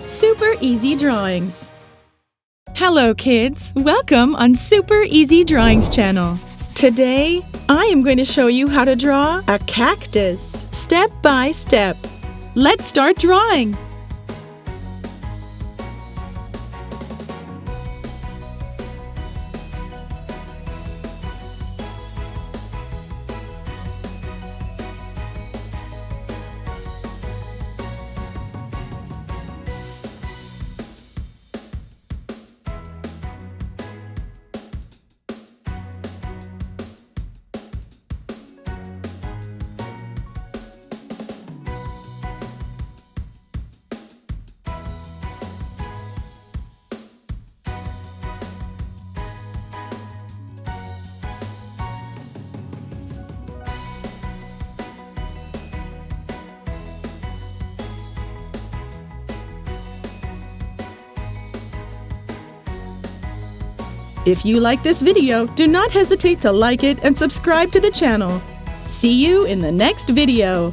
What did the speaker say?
Super Easy Drawings. Hello kids, welcome on Super Easy Drawings channel. Today, I am going to show you how to draw a cactus, step by step. Let's start drawing. If you like this video, do not hesitate to like it and subscribe to the channel. See you in the next video.